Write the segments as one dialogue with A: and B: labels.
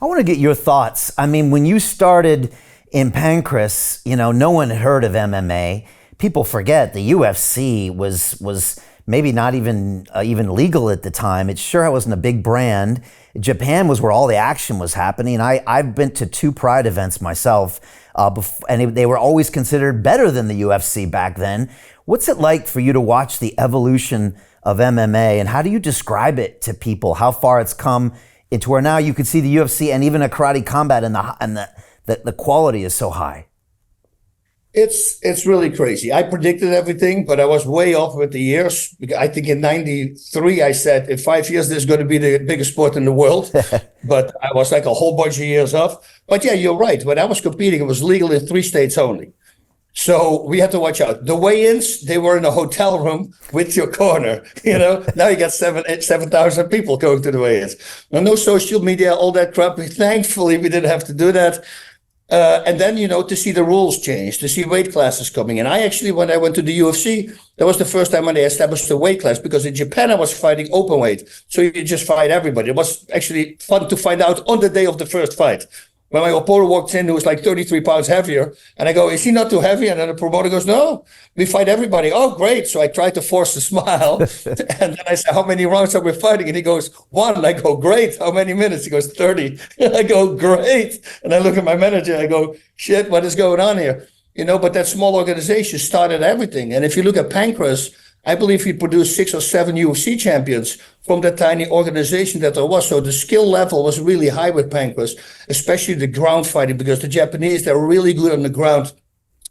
A: I want to get your thoughts. I mean, when you started in Pancrase, no one had heard of MMA. People forget the UFC was maybe not even legal at the time. It sure wasn't a big brand. Japan was where all the action was happening. I've been to two Pride events myself, and they were always considered better than the UFC back then. What's it like for you to watch the evolution of MMA, and how do you describe it to people? How far it's come into where now you can see the UFC and even a karate combat, and the quality is so high.
B: It's really crazy. I predicted everything, but I was way off with the years. I think in '93, I said in 5 years, this is going to be the biggest sport in the world. But I was like a whole bunch of years off. But yeah, you're right. When I was competing, it was legal in 3 states only. So we had to watch out. The weigh-ins, they were in a hotel room with your corner. Now you got 7,000 people going to the weigh-ins. No social media, all that crap. Thankfully, we didn't have to do that. And then, to see the rules change, to see weight classes coming in. When I went to the UFC, that was the first time when they established a weight class, because in Japan, I was fighting open weight. So you just fight everybody. It was actually fun to find out on the day of the first fight. When my opponent walked in, who was like 33 pounds heavier, and I go, is he not too heavy? And then the promoter goes, no, we fight everybody. Oh, great. So I tried to force a smile. And then I said, how many rounds are we fighting? And he goes, 1. I go, great. How many minutes? He goes, 30. I go, great. And I look at my manager, I go, shit, what is going on here? But that small organization started everything. And if you look at Pancrase, I believe he produced 6 or 7 UFC champions from that tiny organization that there was. So the skill level was really high with Pancrase, especially the ground fighting, because the Japanese, they're really good on the ground,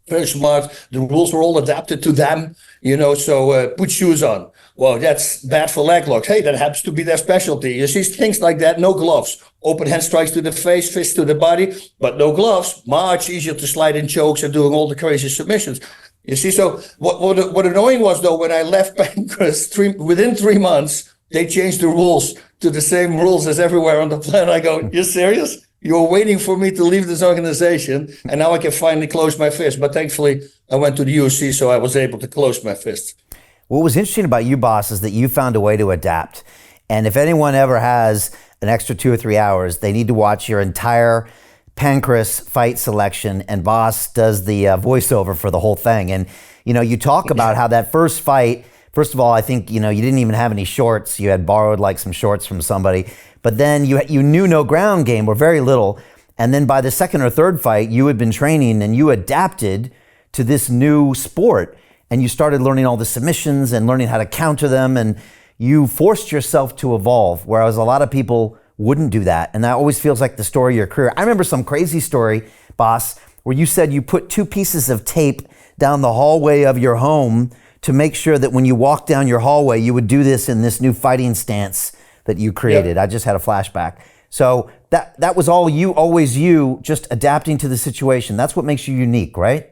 B: very smart. The rules were all adapted to them, so put shoes on. Well, that's bad for leg locks. Hey, that happens to be their specialty. You see things like that, no gloves. Open hand strikes to the face, fist to the body, but no gloves. Much easier to slide in chokes and doing all the crazy submissions. You see, so what annoying was, though, when I left Pancrase, within 3 months, they changed the rules to the same rules as everywhere on the planet. I go, you're serious? You were waiting for me to leave this organization, and now I can finally close my fist. But thankfully, I went to the UFC, so I was able to close my fist.
A: What was interesting about you, Bas, is that you found a way to adapt. And if anyone ever has an extra 2 or 3 hours, they need to watch your entire Pancrase fight selection, and Bas does the voiceover for the whole thing. And you talk about how that first fight, first of all, I think you didn't even have any shorts. You had borrowed like some shorts from somebody, but then you knew no ground game, or very little. And then by the second or third fight, you had been training and you adapted to this new sport, and you started learning all the submissions and learning how to counter them, and you forced yourself to evolve, whereas a lot of people wouldn't do that. And that always feels like the story of your career. I remember some crazy story, Bas, where you said you put 2 pieces of tape down the hallway of your home to make sure that when you walk down your hallway, you would do this in this new fighting stance that you created. Yep. I just had a flashback. So that was all you, always you, just adapting to the situation. That's what makes you unique, right?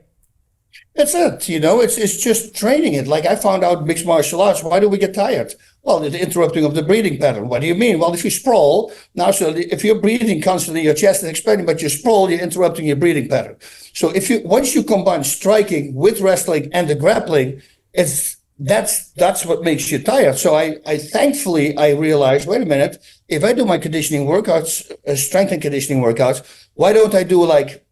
B: That's it. It's just training it. Like I found out mixed martial arts. Why do we get tired? Well, the interrupting of the breathing pattern. What do you mean? Well, if you sprawl, if you're breathing constantly, your chest is expanding, but you sprawl, you're interrupting your breathing pattern. So once you combine striking with wrestling and the grappling, that's what makes you tired. So I thankfully realized, wait a minute, if I do my conditioning workouts, strength and conditioning workouts, why don't I do like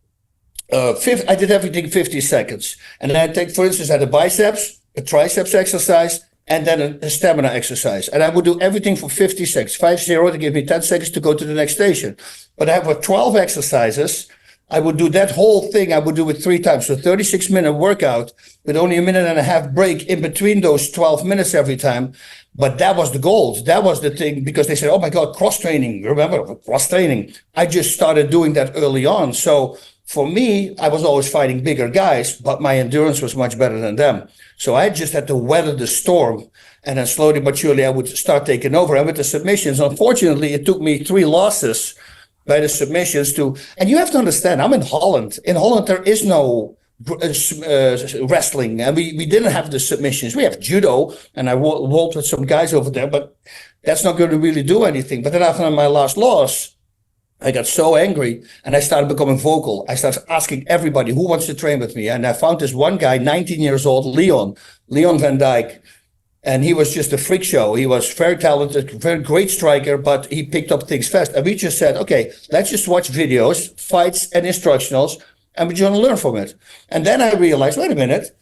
B: I did everything 50 seconds. And then I take, for instance, I had a biceps, a triceps exercise, and then a stamina exercise. And I would do everything for 50 seconds, 5-0 to give me 10 seconds to go to the next station. But I have 12 exercises. I would do that whole thing. I would do it 3 times. So 36-minute workout with only a minute and a half break in between those 12 minutes every time. But that was the goal. That was the thing, because they said, oh my God, cross training. Remember, cross training. I just started doing that early on. So for me, I was always fighting bigger guys, but my endurance was much better than them. So I just had to weather the storm. And then slowly but surely, I would start taking over. And with the submissions, unfortunately, it took me 3 losses by the submissions and you have to understand, I'm in Holland. In Holland, there is no wrestling, and we didn't have the submissions. We have judo, and I walked with some guys over there, but that's not going to really do anything. But then after my last loss, I got so angry and I started becoming vocal. I started asking everybody who wants to train with me. And I found this one guy, 19 years old, Leon Van Dyke. And he was just a freak show. He was very talented, very great striker, but he picked up things fast. And we just said, okay, let's just watch videos, fights, and instructionals, and we're going to learn from it. And then I realized, wait a minute,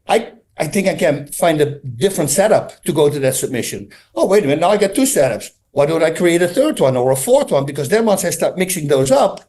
B: I think I can find a different setup to go to that submission. Oh, wait a minute, now I got two setups. Why don't I create a third one or a fourth one? Because then once I start mixing those up,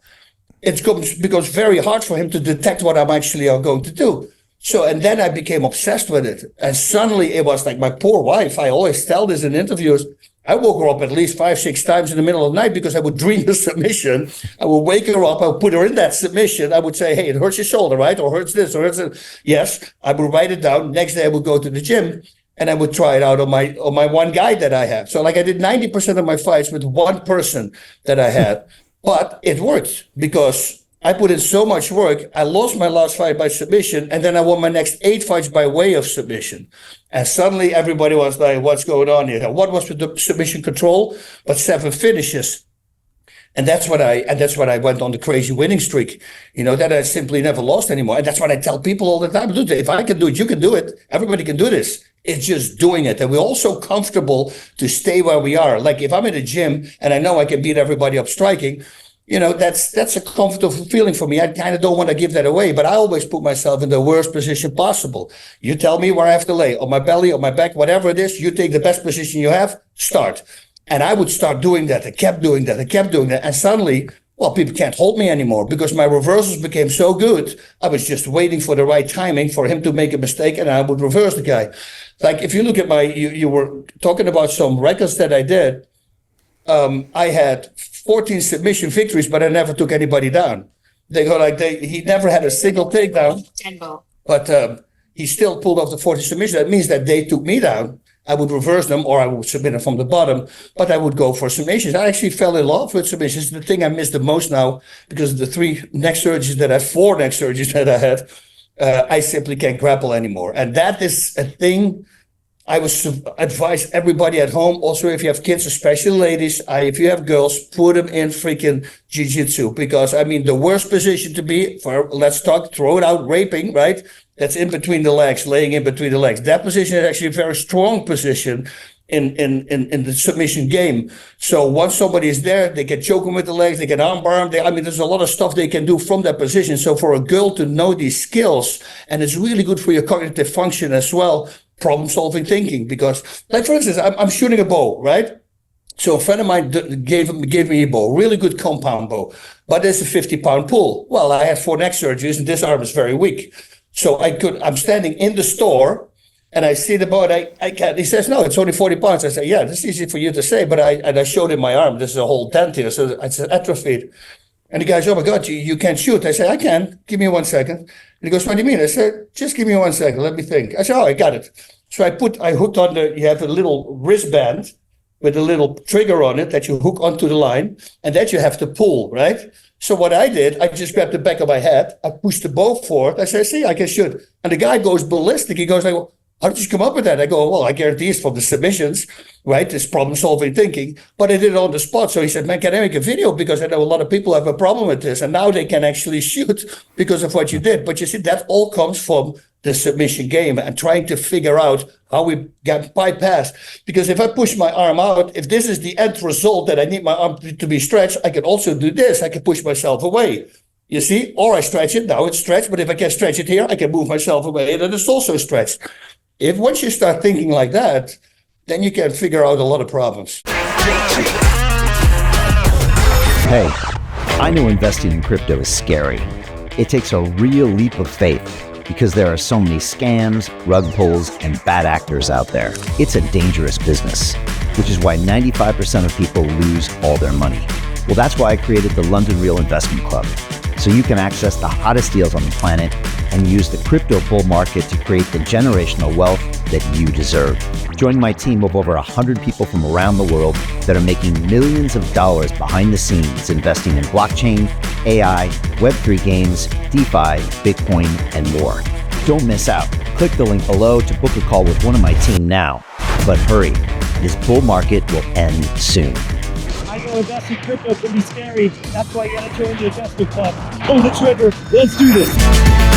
B: it becomes very hard for him to detect what I'm actually going to do. So, and then I became obsessed with it. And suddenly it was like my poor wife. I always tell this in interviews. I woke her up at least 5-6 times in the middle of the night because I would dream a submission. I would wake her up. I would put her in that submission. I would say, hey, it hurts your shoulder, right? Or hurts this, or hurts that. Yes, I would write it down. Next day I would go to the gym and I would try it out on my one guy that I have. So like I did 90% of my fights with one person that I had. But it worked because I put in so much work. I lost my last fight by submission, and then I won my next 8 fights by way of submission. And suddenly everybody was like, what's going on here? What was with the submission control? But 7 finishes. And that's what I went on the crazy winning streak, that I simply never lost anymore. And that's what I tell people all the time. Dude, if I can do it, you can do it. Everybody can do this. It's just doing it. And we're all so comfortable to stay where we are. Like if I'm in a gym and I know I can beat everybody up striking, that's a comfortable feeling for me. I kind of don't want to give that away, but I always put myself in the worst position possible. You tell me where I have to lay, on my belly, on my back, whatever it is. You take the best position you have, start. And I would start doing that. I kept doing that. And suddenly, people can't hold me anymore because my reversals became so good. I was just waiting for the right timing for him to make a mistake and I would reverse the guy. Like if you look at you were talking about some records that I did. I had 14 submission victories, but I never took anybody down. He never had a single takedown. But he still pulled off the 40 submission. That means that they took me down. I would reverse them or I would submit them from the bottom, but I would go for submissions. I actually fell in love with submissions. The thing I miss the most now, because of the 4 neck surgeries that I had, I simply can't grapple anymore. And that is a thing I would advise everybody at home. Also, if you have kids, especially ladies, if you have girls, put them in freaking jiu-jitsu. Because, the worst position to be for, let's talk, throw it out, raping, right? That's in between the legs, laying in between the legs. That position is actually a very strong position in the submission game. So once somebody is there, they can choke them with the legs, they can armbar them. There's a lot of stuff they can do from that position. So for a girl to know these skills, and it's really good for your cognitive function as well, problem-solving thinking, because, like for instance, I'm shooting a bow, right? So a friend of mine gave me a bow, really good compound bow, but there's a 50-pound pull. Well, I had 4 neck surgeries, and this arm is very weak. So I'm standing in the store, and I see the bow, and I can't. He says, "No, it's only 40 pounds." I say, "Yeah, this is easy for you to say," but I showed him my arm. This is a whole dent here, so it's atrophied. And the guy says, "Oh my God, you can't shoot." I say, "I can. Give me 1 second." And he goes, "What do you mean?" I said, "Just give me 1 second. Let me think." I said, "Oh, I got it." So I hooked on you have a little wristband with a little trigger on it that you hook onto the line and that you have to pull, right? So what I did, I just grabbed the back of my head. I pushed the bow forward. I said, "See, I can shoot." And the guy goes ballistic. He goes like, "Well, how did you come up with that?" I go, "Well, I guarantee it's from the submissions, right? This problem-solving thinking." But I did it on the spot. So he said, "Man, can I make a video? Because I know a lot of people have a problem with this. And now they can actually shoot because of what you did." But you see, that all comes from the submission game and trying to figure out how we get bypassed. Because if I push my arm out, if this is the end result that I need my arm to be stretched, I can also do this. I can push myself away. You see? Or I stretch it. Now it's stretched. But if I can stretch it here, I can move myself away and then it's also stretched. Once you start thinking like that, then you can figure out a lot of problems.
C: Hey, I know investing in crypto is scary. It takes a real leap of faith because there are so many scams, rug pulls, and bad actors out there. It's a dangerous business, which is why 95% of people lose all their money. Well, that's why I created the London Real Investment Club, so you can access the hottest deals on the planet and use the crypto bull market to create the generational wealth that you deserve. Join my team of over 100 people from around the world that are making millions of dollars behind the scenes investing in blockchain, AI, Web3 games, DeFi, Bitcoin, and more. Don't miss out. Click the link below to book a call with one of my team now. But hurry, this bull market will end soon.
D: I know investing in crypto can be scary. That's why you gotta join the investment club. Pull the trigger. Let's do this.